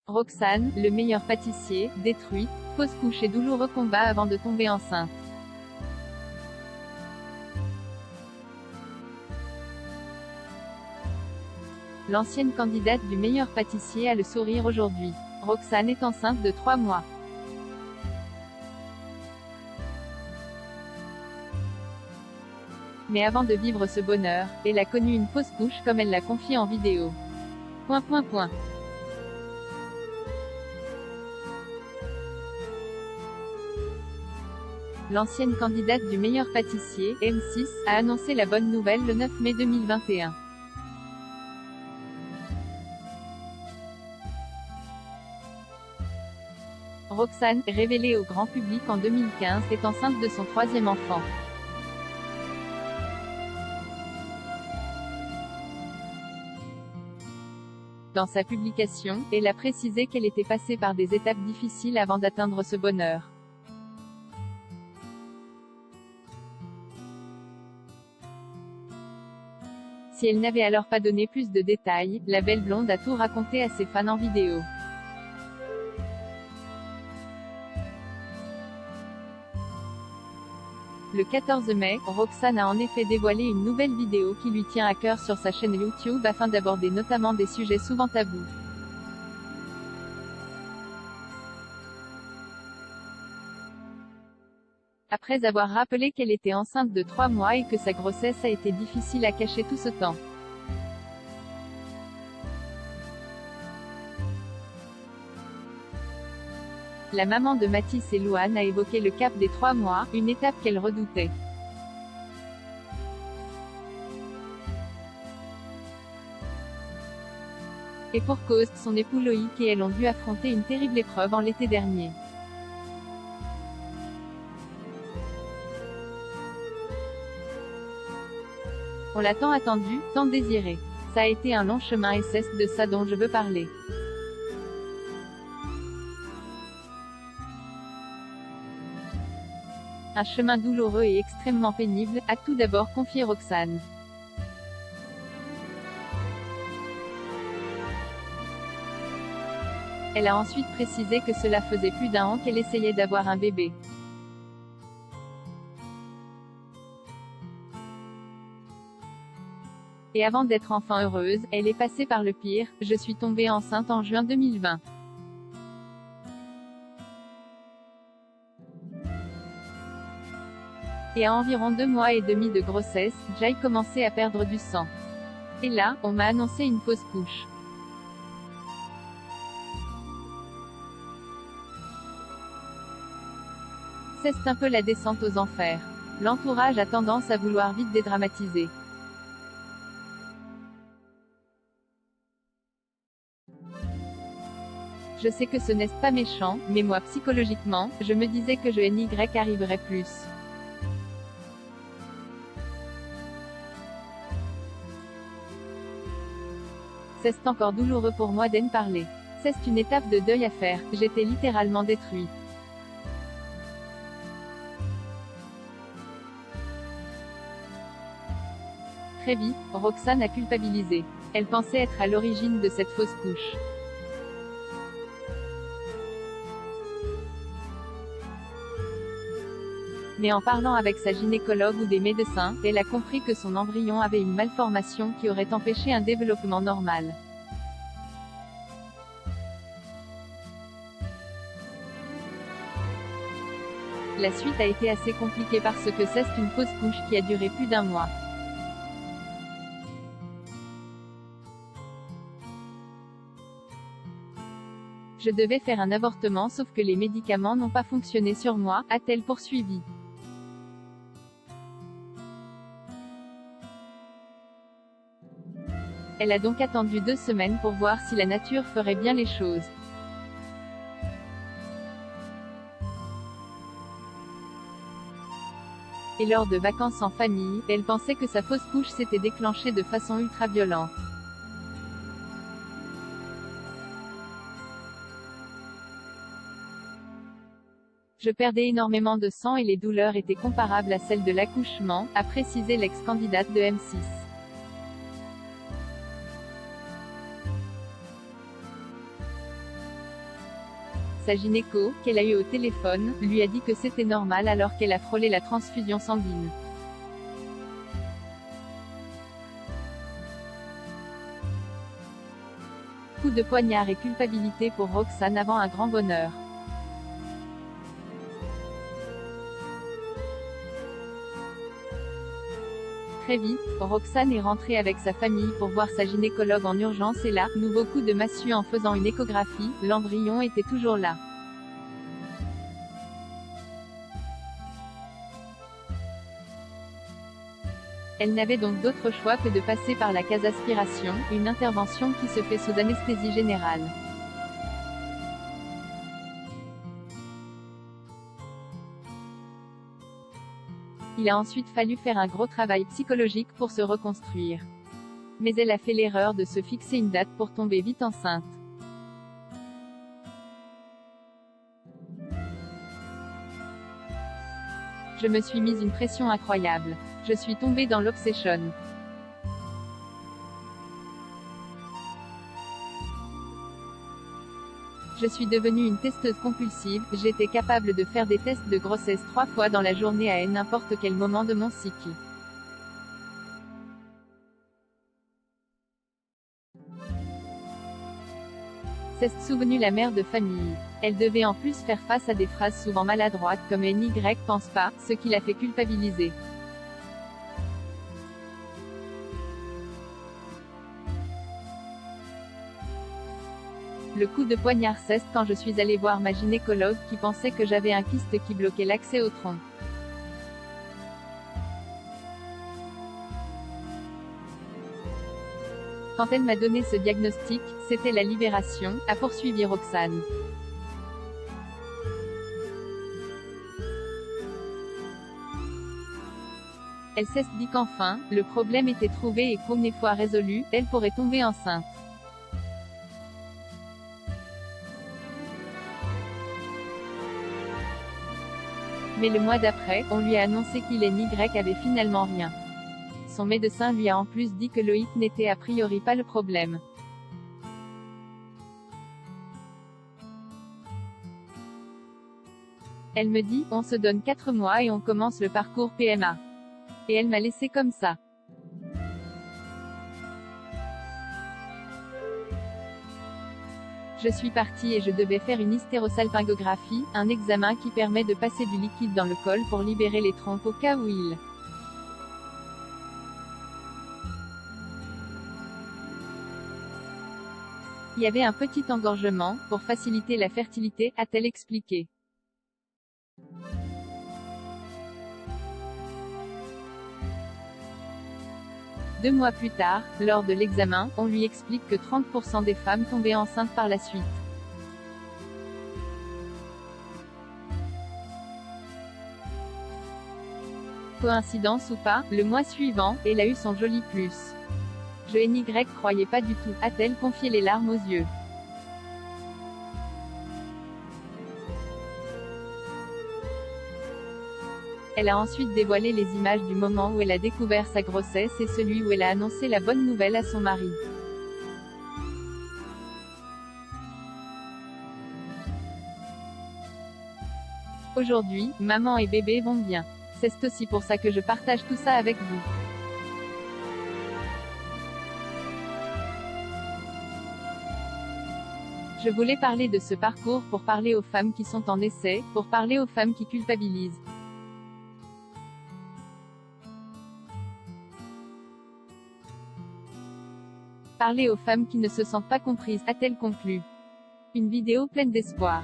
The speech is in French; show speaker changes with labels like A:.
A: Roxane, le meilleur pâtissier, détruite, fausse couche et douloureux combat avant de tomber enceinte. L'ancienne candidate du meilleur pâtissier a le sourire aujourd'hui. Roxane est enceinte de 3 mois. Mais avant de vivre ce bonheur, elle a connu une fausse couche comme elle l'a confié en vidéo. L'ancienne candidate du meilleur pâtissier, M6, a annoncé la bonne nouvelle le 9 mai 2021. Roxane, révélée au grand public en 2015, est enceinte de son 3e enfant. Dans sa publication, elle a précisé qu'elle était passée par des étapes difficiles avant d'atteindre ce bonheur. Si elle n'avait alors pas donné plus de détails, la belle blonde a tout raconté à ses fans en vidéo. Le 14 mai, Roxane a en effet dévoilé une nouvelle vidéo qui lui tient à cœur sur sa chaîne YouTube afin d'aborder notamment des sujets souvent tabous. Après avoir rappelé qu'elle était enceinte de 3 mois et que sa grossesse a été difficile à cacher tout ce temps. La maman de Mathis et Louane a évoqué le cap des 3 mois, une étape qu'elle redoutait. Et pour cause, son époux Loïc et elle ont dû affronter une terrible épreuve en l'été dernier. On l'a tant attendu, tant désiré. Ça a été un long chemin et c'est de ça dont je veux parler. Un chemin douloureux et extrêmement pénible, a tout d'abord confié Roxane. Elle a ensuite précisé que cela faisait plus d'1 an qu'elle essayait d'avoir un bébé. Et avant d'être enfin heureuse, elle est passée par le pire, je suis tombée enceinte en juin 2020. Et à environ 2 mois et demi de grossesse, j'ai commencé à perdre du sang. Et là, on m'a annoncé une fausse couche. C'est un peu la descente aux enfers. L'entourage a tendance à vouloir vite dédramatiser. Je sais que ce n'est pas méchant, mais moi psychologiquement, je me disais que je NY arriverait plus. C'est encore douloureux pour moi d'en parler. C'est une étape de deuil à faire, j'étais littéralement détruite. Très vite, Roxane a culpabilisé. Elle pensait être à l'origine de cette fausse couche. Mais en parlant avec sa gynécologue ou des médecins, elle a compris que son embryon avait une malformation qui aurait empêché un développement normal. La suite a été assez compliquée parce que c'est une fausse couche qui a duré plus d'1 mois. Je devais faire un avortement sauf que les médicaments n'ont pas fonctionné sur moi, a-t-elle poursuivi. Elle a donc attendu 2 semaines pour voir si la nature ferait bien les choses. Et lors de vacances en famille, elle pensait que sa fausse couche s'était déclenchée de façon ultra violente. Je perdais énormément de sang et les douleurs étaient comparables à celles de l'accouchement, a précisé l'ex-candidate de M6. Sa gynéco, qu'elle a eu au téléphone, lui a dit que c'était normal alors qu'elle a frôlé la transfusion sanguine. Coup de poignard et culpabilité pour Roxane avant un grand bonheur. Très vite, Roxane est rentrée avec sa famille pour voir sa gynécologue en urgence et là, nouveau coup de massue en faisant une échographie, l'embryon était toujours là. Elle n'avait donc d'autre choix que de passer par la case aspiration, une intervention qui se fait sous anesthésie générale. Il a ensuite fallu faire un gros travail psychologique pour se reconstruire. Mais elle a fait l'erreur de se fixer une date pour tomber vite enceinte. Je me suis mise une pression incroyable. Je suis tombée dans l'obsession. Je suis devenue une testeuse compulsive, j'étais capable de faire des tests de grossesse 3 fois dans la journée à n'importe quel moment de mon cycle. C'est souvenu la mère de famille. Elle devait en plus faire face à des phrases souvent maladroites comme NY pense pas, ce qui l'a fait culpabiliser. Le coup de poignard cesse quand je suis allée voir ma gynécologue qui pensait que j'avais un kyste qui bloquait l'accès au tronc. Quand elle m'a donné ce diagnostic, c'était la libération, a poursuivi Roxane. Elle s'est dit qu'enfin, le problème était trouvé et qu'une fois résolu, elle pourrait tomber enceinte. Mais le mois d'après, on lui a annoncé qu'il NY avait finalement rien. Son médecin lui a en plus dit que Loïc n'était a priori pas le problème. Elle me dit, on se donne 4 mois et on commence le parcours PMA. Et elle m'a laissé comme ça. Je suis partie et je devais faire une hystérosalpingographie, un examen qui permet de passer du liquide dans le col pour libérer les trompes au cas où il y avait un petit engorgement, pour faciliter la fertilité, a-t-elle expliqué. Deux mois plus tard, lors de l'examen, on lui explique que 30% des femmes tombaient enceintes par la suite. Coïncidence ou pas, le mois suivant, elle a eu son joli plus. Je NY croyais pas du tout, a-t-elle confié les larmes aux yeux. Elle a ensuite dévoilé les images du moment où elle a découvert sa grossesse et celui où elle a annoncé la bonne nouvelle à son mari. Aujourd'hui, maman et bébé vont bien. C'est aussi pour ça que je partage tout ça avec vous. Je voulais parler de ce parcours pour parler aux femmes qui sont en essai, pour parler aux femmes qui culpabilisent. Parler aux femmes qui ne se sentent pas comprises, a-t-elle conclu. Une vidéo pleine d'espoir.